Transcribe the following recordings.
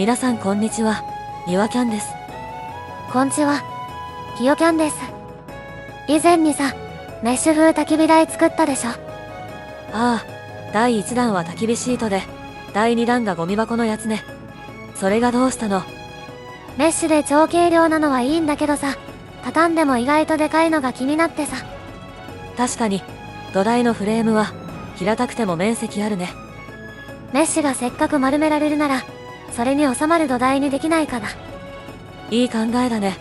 皆さんこんにちは、にわキャンです。こんちは、ひよキャンです。以前にさ、メッシュ風焚き火台作ったでしょ。ああ、第1弾は焚き火シートで、第2弾がゴミ箱のやつね。それがどうしたの？メッシュで超軽量なのはいいんだけどさ、畳んでも意外とでかいのが気になってさ。確かに、土台のフレームは、平たくても面積あるね。メッシュがせっかく丸められるなら、それに収まる土台にできないかな。いい考えだね。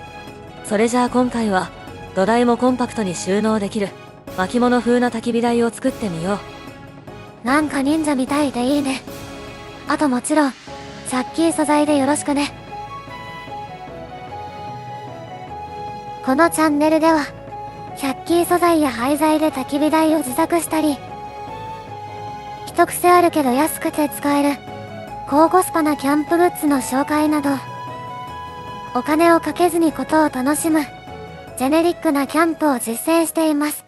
それじゃあ今回は、土台もコンパクトに収納できる、巻物風な焚き火台を作ってみよう。なんか忍者みたいでいいね。あともちろん、さっきー素材でよろしくね。このチャンネルでは、100均素材や廃材で焚き火台を自作したり、一癖あるけど安くて使える、高コスパなキャンプグッズの紹介など、お金をかけずにことを楽しむ、ジェネリックなキャンプを実践しています。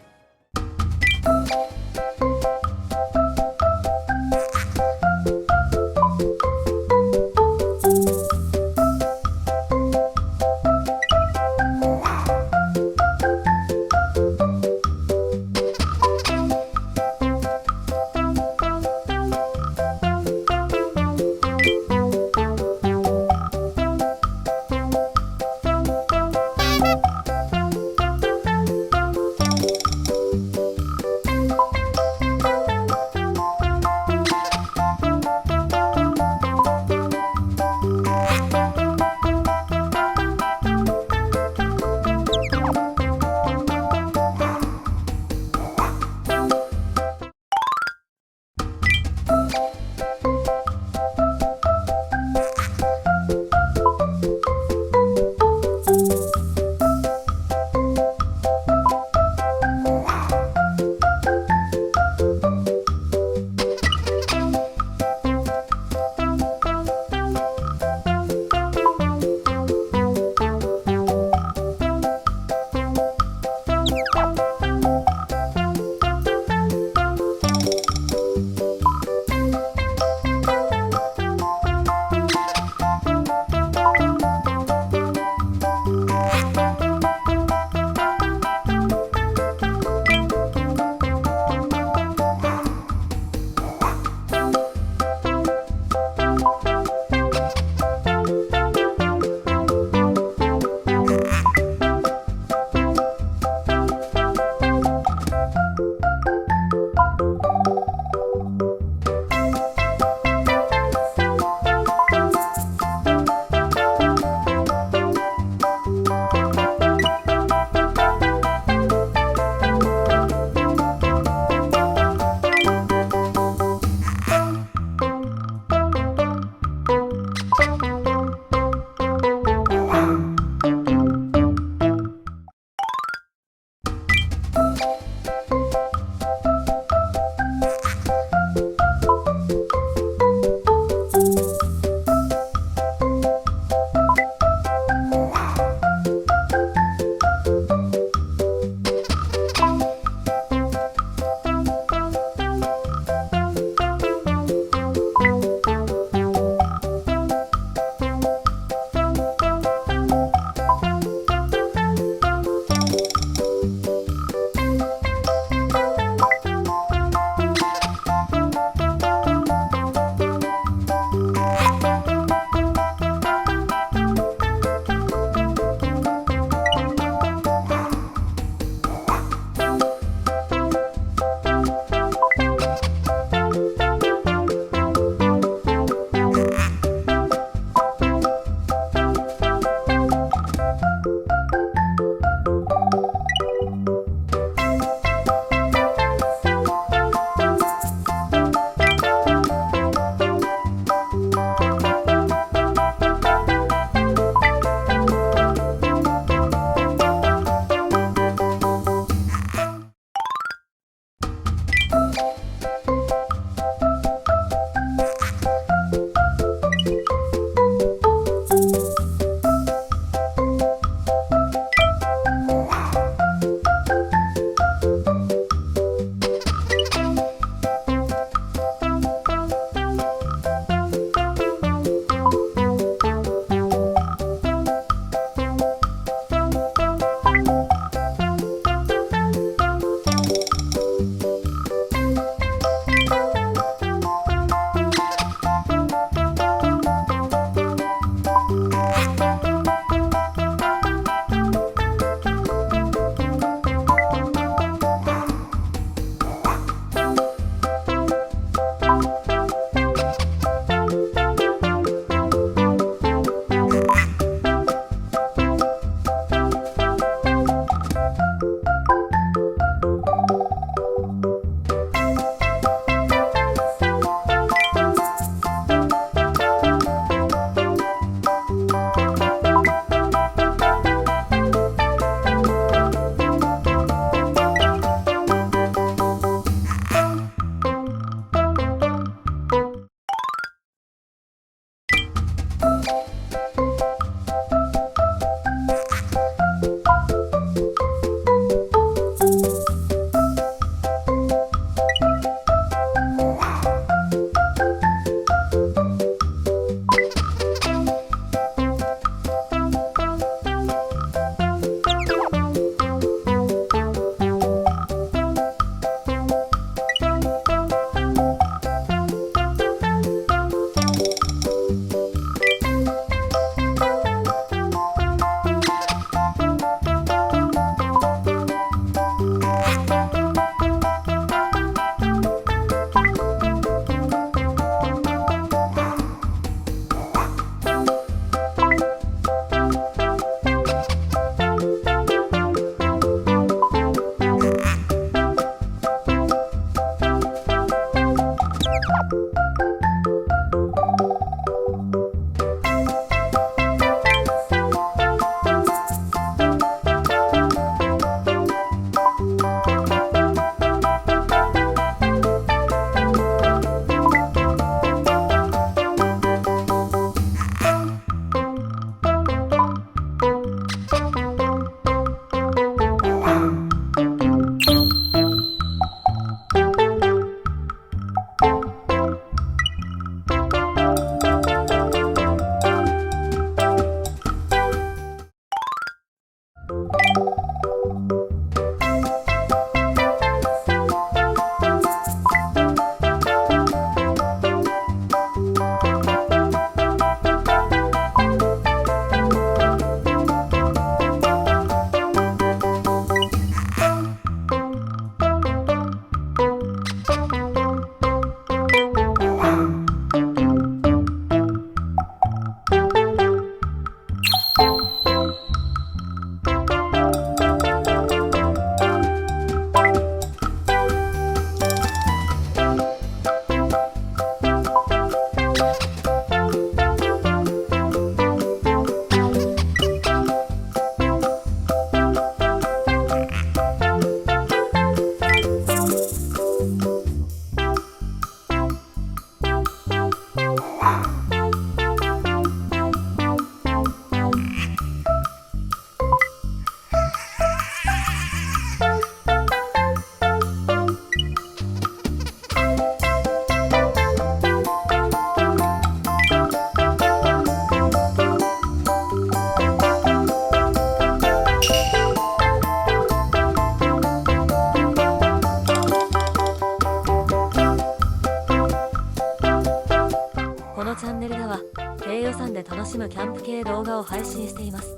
このチャンネルでは低予算で楽しむキャンプ系動画を配信しています。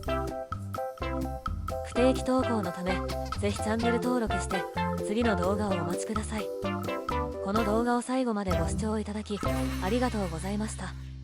不定期投稿のためぜひチャンネル登録して次の動画をお待ちください。この動画を最後までご視聴いただきありがとうございました。